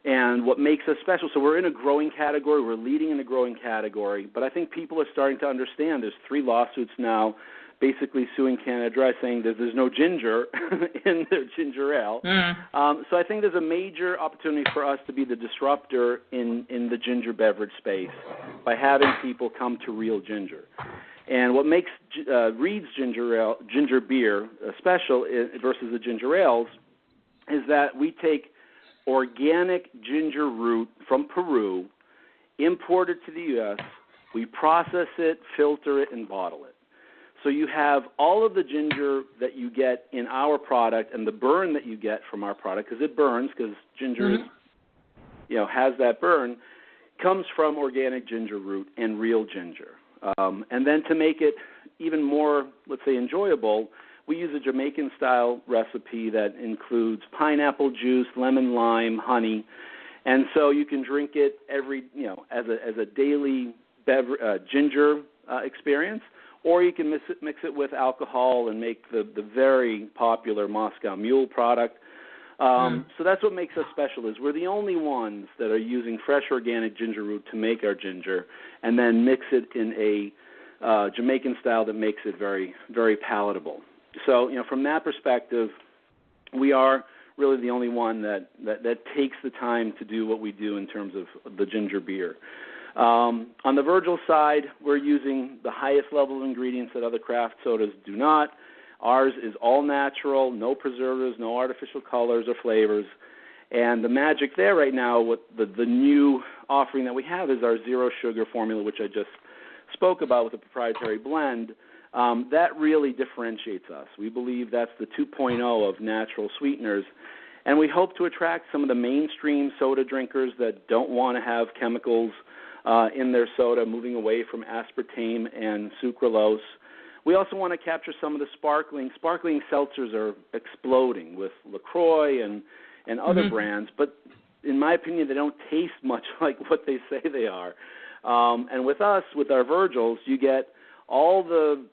And what makes us special, so we're in a growing category, we're leading in a growing category, but I think people are starting to understand there's 3 lawsuits now basically suing Canada Dry saying that there's no ginger in their ginger ale. So I think there's a major opportunity for us to be the disruptor in the ginger beverage space by having people come to real ginger. And what makes Reed's ginger beer special versus the ginger ales is that we take organic ginger root from Peru, import it to the U.S., we process it, filter it, and bottle it. So you have all of the ginger that you get in our product and the burn that you get from our product, because it burns, because ginger has that burn, comes from organic ginger root and real ginger. And then to make it even more, let's say, enjoyable, we use a Jamaican-style recipe that includes pineapple juice, lemon, lime, honey, and so you can drink it every, as a daily ginger experience, or you can mix it with alcohol and make the very popular Moscow Mule product. So that's what makes us special, is we're the only ones that are using fresh organic ginger root to make our ginger and then mix it in a Jamaican style that makes it very, very palatable. So, from that perspective, we are really the only one that takes the time to do what we do in terms of the ginger beer. On the Virgil side, we're using the highest level of ingredients that other craft sodas do not. Ours is all natural, no preservatives, no artificial colors or flavors. And the magic there right now, with the new offering that we have, is our zero sugar formula, which I just spoke about with the proprietary blend. That really differentiates us. We believe that's the 2.0 of natural sweeteners. And we hope to attract some of the mainstream soda drinkers that don't want to have chemicals in their soda, moving away from aspartame and sucralose. We also want to capture some of the sparkling seltzers are exploding with LaCroix and other brands, but in my opinion, they don't taste much like what they say they are. And with us, with our Virgils, you get all the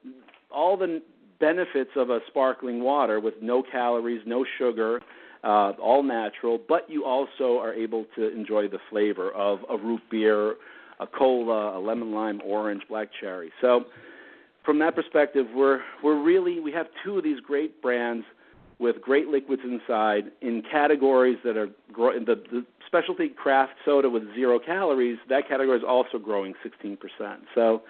benefits of a sparkling water with no calories, no sugar, all natural, but you also are able to enjoy the flavor of a root beer, a cola, a lemon lime, orange, black cherry. So from that perspective, we have 2 of these great brands with great liquids inside in categories that are growing. The specialty craft soda with 0 calories, that category is also growing 16%. So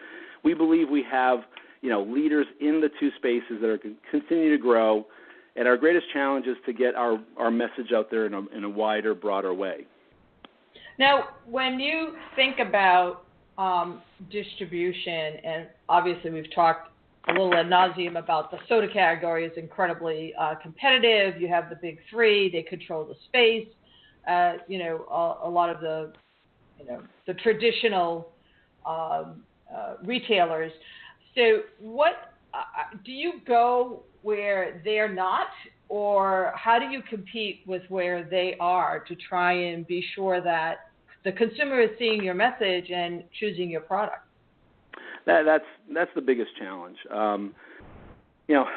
we believe we have, leaders in the 2 spaces that are continue to grow, and our greatest challenge is to get our message out there in a wider, broader way. Now, when you think about distribution, and obviously we've talked a little ad nauseum about the soda category is incredibly competitive. You have the big three; they control the space. A lot of the traditional retailers. So, what do you go where they're not, or how do you compete with where they are to try and be sure that the consumer is seeing your message and choosing your product? That's the biggest challenge.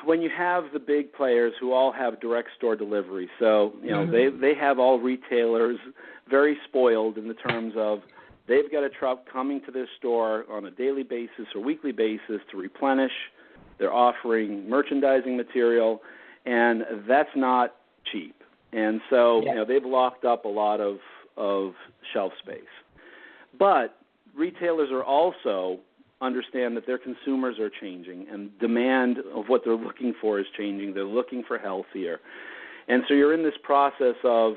When you have the big players who all have direct store delivery, so they have all retailers very spoiled in the terms of they've got a truck coming to their store on a daily basis or weekly basis to replenish. They're offering merchandising material, and that's not cheap. And so they've locked up a lot of shelf space. But retailers are also understand that their consumers are changing and demand of what they're looking for is changing. They're looking for healthier. And so you're in this process of,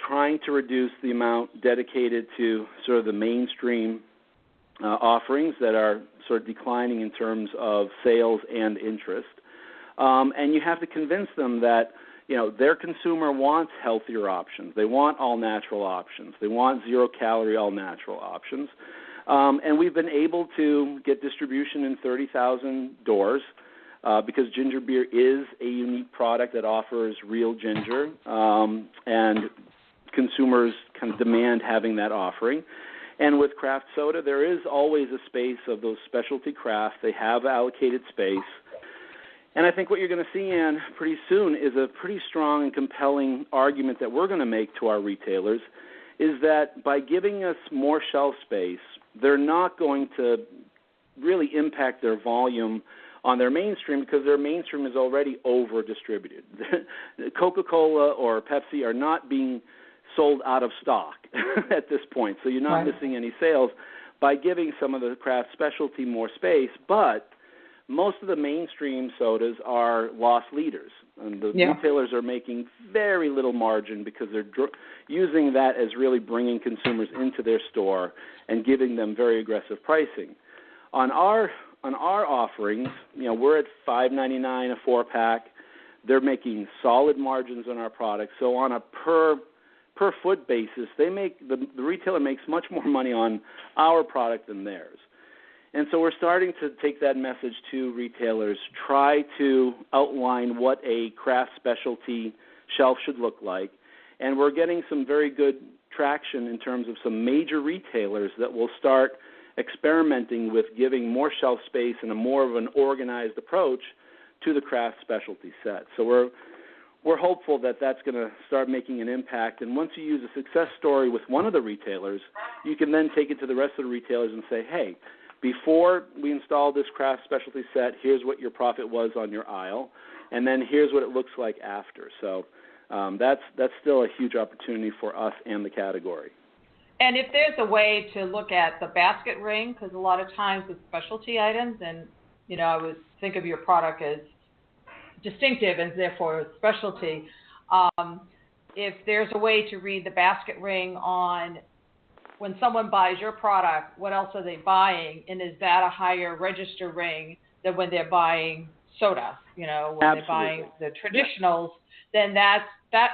trying to reduce the amount dedicated to sort of the mainstream offerings that are sort of declining in terms of sales and interest. And you have to convince them that, their consumer wants healthier options. They want all-natural options. They want zero-calorie all-natural options. And we've been able to get distribution in 30,000 doors because ginger beer is a unique product that offers real ginger, and consumers kind of demand having that offering. And with craft soda, there is always a space of those specialty crafts. They have allocated space. And I think what you're going to see, Ann, pretty soon is a pretty strong and compelling argument that we're going to make to our retailers is that by giving us more shelf space, they're not going to really impact their volume on their mainstream because their mainstream is already over-distributed. Coca-Cola or Pepsi are not being sold out of stock at this point, so you're not missing any sales by giving some of the craft specialty more space, but most of the mainstream sodas are loss leaders, and the retailers are making very little margin because they're using that as really bringing consumers into their store and giving them very aggressive pricing. On our offerings, we're at $5.99 a 4-pack. They're making solid margins on our products. So on a per foot basis, the retailer makes much more money on our product than theirs. And so we're starting to take that message to retailers, try to outline what a craft specialty shelf should look like. And we're getting some very good traction in terms of some major retailers that will start experimenting with giving more shelf space and a more of an organized approach to the craft specialty set. So we're hopeful that that's going to start making an impact. And once you use a success story with one of the retailers, you can then take it to the rest of the retailers and say, hey, before we install this craft specialty set, here's what your profit was on your aisle, and then here's what it looks like after. So that's still a huge opportunity for us and the category. And if there's a way to look at the basket ring, because a lot of times with specialty items, and I would think of your product as distinctive and therefore specialty, if there's a way to read the basket ring on when someone buys your product, what else are they buying, and is that a higher register ring than when they're buying soda? When Absolutely. They're buying the traditionals, then that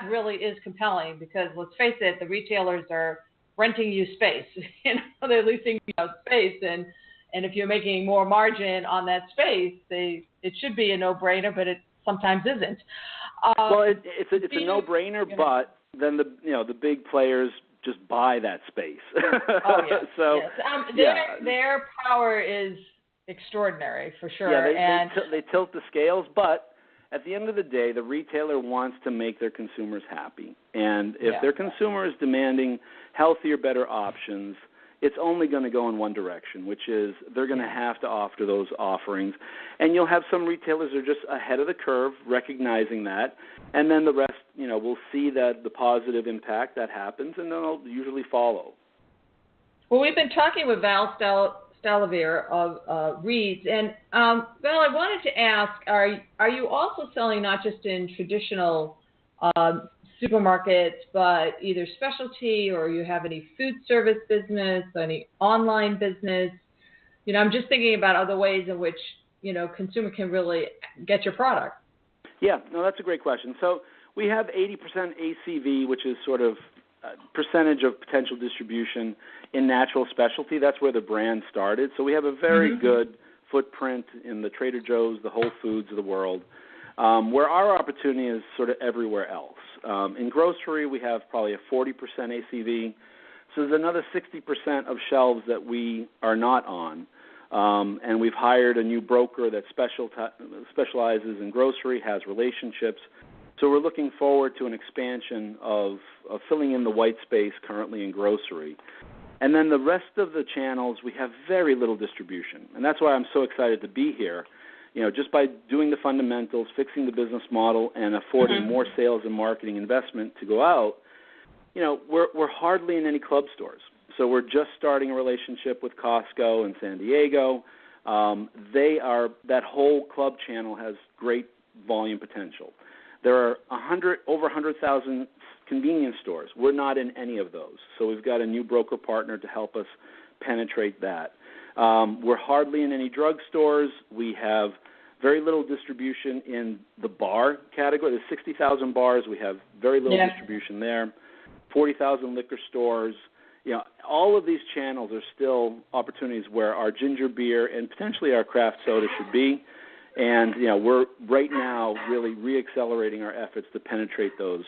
really is compelling because let's face it, the retailers are renting you space. They're leasing you out space, and if you're making more margin on that space, it should be a no-brainer, but it sometimes isn't. Well, it's a no-brainer, but then the big players just buy that space. Oh, yes. So yes. Their power is extraordinary for sure. Yeah, they tilt the scales, but at the end of the day, the retailer wants to make their consumers happy. And if their consumer is demanding healthier, better options, it's only going to go in one direction, which is they're going to have to offer those offerings. And you'll have some retailers that are just ahead of the curve, recognizing that, and then the rest, will see that the positive impact that happens, and they'll usually follow. Well, we've been talking with Val Stalowir of Reed's, and Val, I wanted to ask: Are you also selling not just in traditional supermarkets, but either specialty, or you have any food service business, any online business? I'm just thinking about other ways in which consumer can really get your product? Yeah, no, that's a great question. So we have 80% ACV, which is sort of percentage of potential distribution in natural specialty. That's where the brand started. So we have a very good footprint in the Trader Joe's, the Whole Foods of the world, where our opportunity is sort of everywhere else. In grocery, we have probably a 40% ACV. So there's another 60% of shelves that we are not on. And we've hired a new broker that specializes in grocery, has relationships. So we're looking forward to an expansion of filling in the white space currently in grocery. And then the rest of the channels, we have very little distribution. And that's why I'm so excited to be here. Just by doing the fundamentals, fixing the business model, and affording more sales and marketing investment to go out, we're hardly in any club stores. So we're just starting a relationship with Costco in San Diego. That whole club channel has great volume potential. There are over 100,000 convenience stores. We're not in any of those. So we've got a new broker partner to help us penetrate that. We're hardly in any drugstores. We have very little distribution in the bar category. There's 60,000 bars. We have very little distribution there. 40,000 liquor stores. All of these channels are still opportunities where our ginger beer and potentially our craft soda should be. And, we're right now really reaccelerating our efforts to penetrate those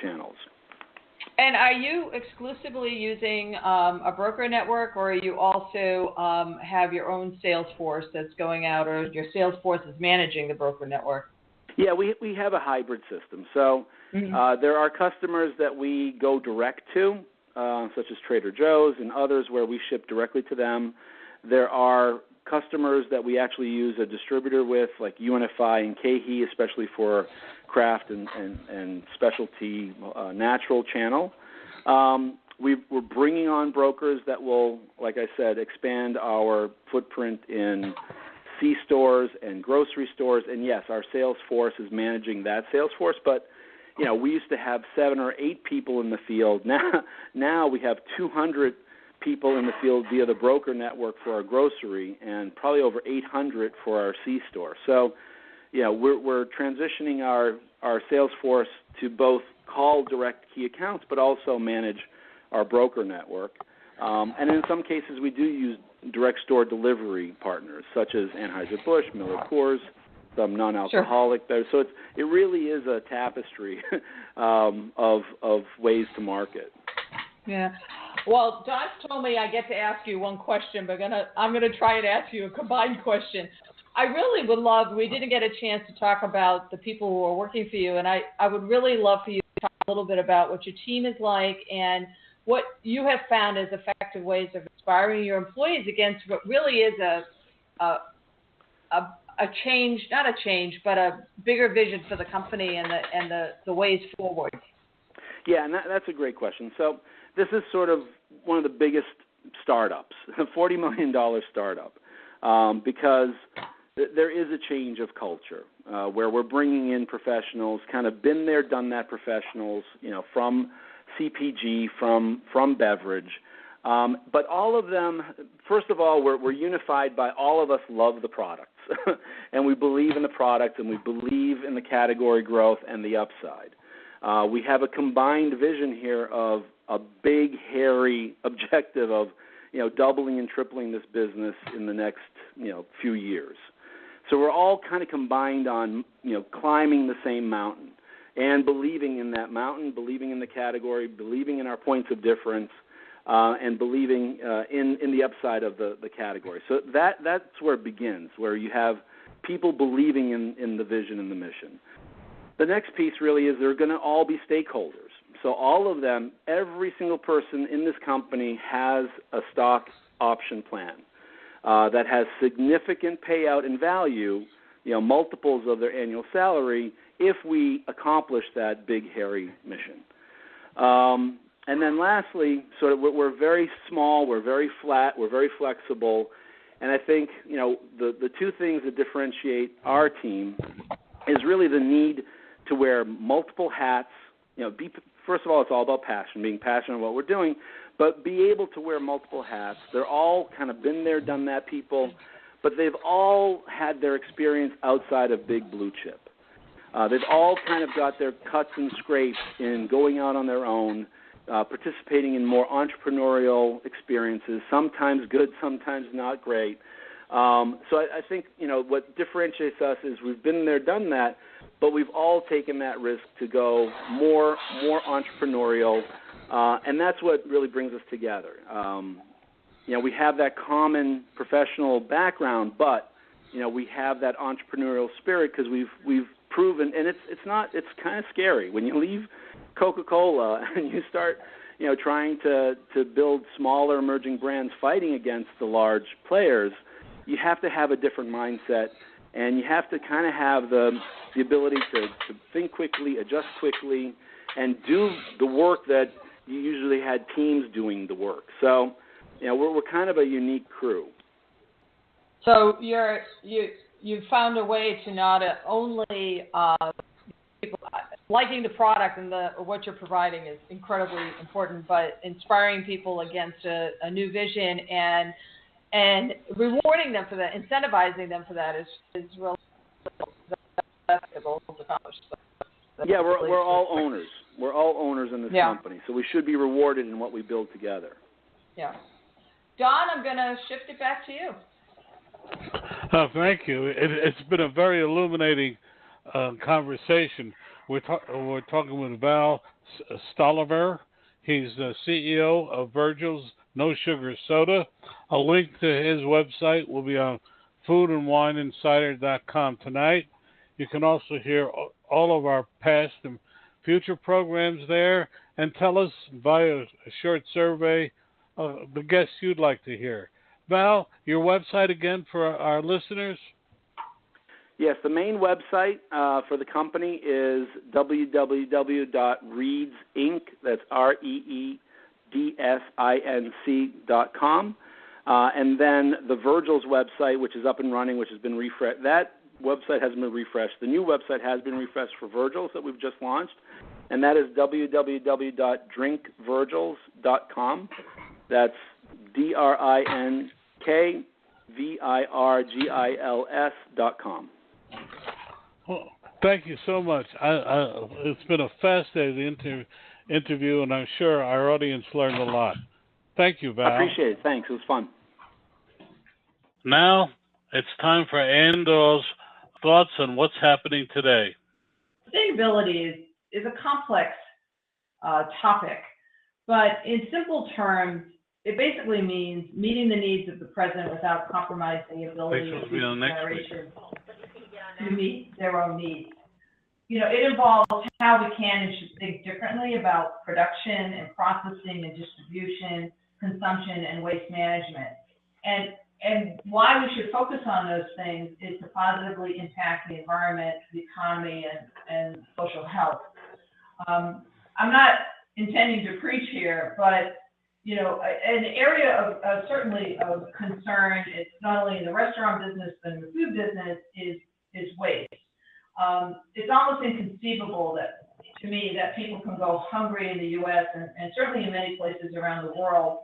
channels. And are you exclusively using a broker network, or are you also have your own sales force that's going out, or your sales force is managing the broker network? Yeah, we have a hybrid system. So there are customers that we go direct to, such as Trader Joe's and others where we ship directly to them. There are customers that we actually use a distributor with, like UNFI and KeHE, especially for craft and specialty natural channel. We're bringing on brokers that will, like I said, expand our footprint in C-stores and grocery stores. And, yes, our sales force is managing that sales force. But, we used to have 7 or 8 people in the field. Now we have 200 people in the field via the broker network for our grocery and probably over 800 for our C-store. So, we're transitioning our sales force to both call direct key accounts but also manage our broker network. And in some cases, we do use direct store delivery partners, such as Anheuser-Busch, Miller Coors, some non-alcoholic there. So it really is a tapestry of ways to market. Well, Don's told me I get to ask you one question, but I'm gonna try to ask you a combined question. I really would love, we didn't get a chance to talk about the people who are working for you, and I would really love for you to talk a little bit about what your team is like and what you have found as effective ways of inspiring your employees against what really is a change, not a change, but a bigger vision for the company and the ways forward. Yeah, and that's a great question. So this is sort of one of the biggest startups, a $40 million startup, because there is a change of culture where we're bringing in professionals, kind of been there, done that professionals, from CPG, from beverage. But all of them, first of all, we're unified by all of us love the products. And we believe in the product, and we believe in the category growth and the upside. We have a combined vision here of a big, hairy objective of, doubling and tripling this business in the next, few years. So we're all kind of combined on, climbing the same mountain and believing in that mountain, believing in the category, believing in our points of difference, and believing in the upside of the category. So that's where it begins, where you have people believing in the vision and the mission. The next piece really is they're going to all be stakeholders. So all of them, every single person in this company has a stock option plan that has significant payout in value, multiples of their annual salary if we accomplish that big, hairy mission. And then lastly, sort of we're very small, we're very flat, we're very flexible. And I think, the two things that differentiate our team is really the need to wear multiple hats. First of all, it's all about passion, being passionate about what we're doing, but be able to wear multiple hats. They're all kind of been there, done that people, but they've all had their experience outside of big blue chip. They've all kind of got their cuts and scrapes in going out on their own, participating in more entrepreneurial experiences, sometimes good, sometimes not great. So I think, what differentiates us is we've been there, done that, but we've all taken that risk to go more entrepreneurial, and that's what really brings us together. We have that common professional background, but we have that entrepreneurial spirit because we've proven, and it's kind of scary when you leave Coca-Cola and you start trying to build smaller emerging brands fighting against the large players. You have to have a different mindset, and you have to kind of have the ability to think quickly, adjust quickly, and do the work that you usually had teams doing the work. So, we're kind of a unique crew. So you found a way to not only people liking the product and what you're providing is incredibly important, but inspiring people against a new vision and rewarding them for that, incentivizing them for that is really the goal accomplished. Yeah, we're all owners. We're all owners in this company, so we should be rewarded in what we build together. Yeah. Don, I'm going to shift it back to you. Thank you. It's been a very illuminating conversation. We're talking with Val Stalowir. He's the CEO of Virgil's No Sugar Soda. A link to his website will be on foodandwineinsider.com tonight. You can also hear all of our past and future programs there, and tell us via a short survey the guests you'd like to hear. Val, your website again for our listeners? Yes, the main website for the company is www.reedsinc, that's REEDSINC.com. And then the Virgil's website, which is up and running, which has been refreshed. That website hasn't been refreshed. The new website has been refreshed for Virgil's that we've just launched, and that is www.drinkvirgils.com. That's DRINKVIRGILS.com. Well, thank you so much. It's been a fascinating interview, and I'm sure our audience learned a lot. Thank you, Val. I appreciate it. Thanks. It was fun. Now it's time for Andor's thoughts on what's happening today. Sustainability is a complex topic, but in simple terms, it basically means meeting the needs of the present without compromising the ability of future generations to meet their own needs. It involves how we can and should think differently about production and processing and distribution, consumption and waste management. And why we should focus on those things is to positively impact the environment, the economy, and social health. I'm not intending to preach here, but an area of certainly of concern, it's not only in the restaurant business but in the food business, is waste. It's almost inconceivable to me that people can go hungry in the U.S. and certainly in many places around the world,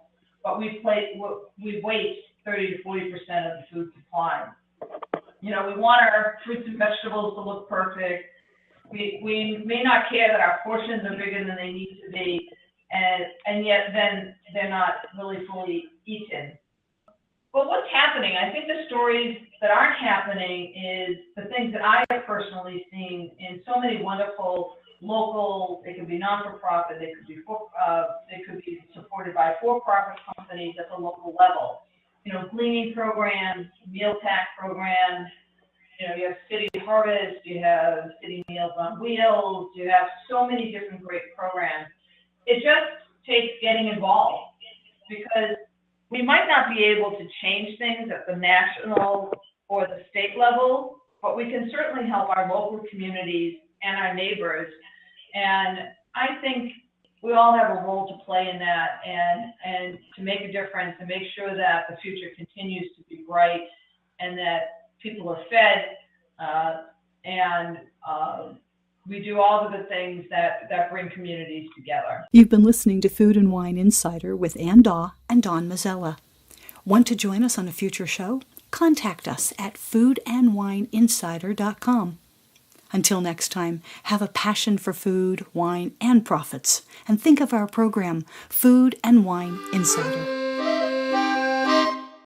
but we waste 30 to 40% of the food supply. We want our fruits and vegetables to look perfect. We may not care that our portions are bigger than they need to be, and yet then they're not really fully eaten. But what's happening? I think the stories that aren't happening is the things that I have personally seen in so many wonderful local. They could be non-for-profit. They could be supported by for-profit companies at the local level. Gleaning programs, meal pack programs. You have City Harvest. You have City Meals on Wheels. You have so many different great programs. It just takes getting involved, because we might not be able to change things at the national or the state level, but we can certainly help our local communities and our neighbors. And I think we all have a role to play in that, and to make a difference and make sure that the future continues to be bright and that people are fed and we do all the good things that bring communities together. You've been listening to Food and Wine Insider with Ann Daw and Don Mazzella. Want to join us on a future show? contact us at foodandwineinsider.com. Until next time, have a passion for food, wine, and profits, and think of our program, Food and Wine Insider.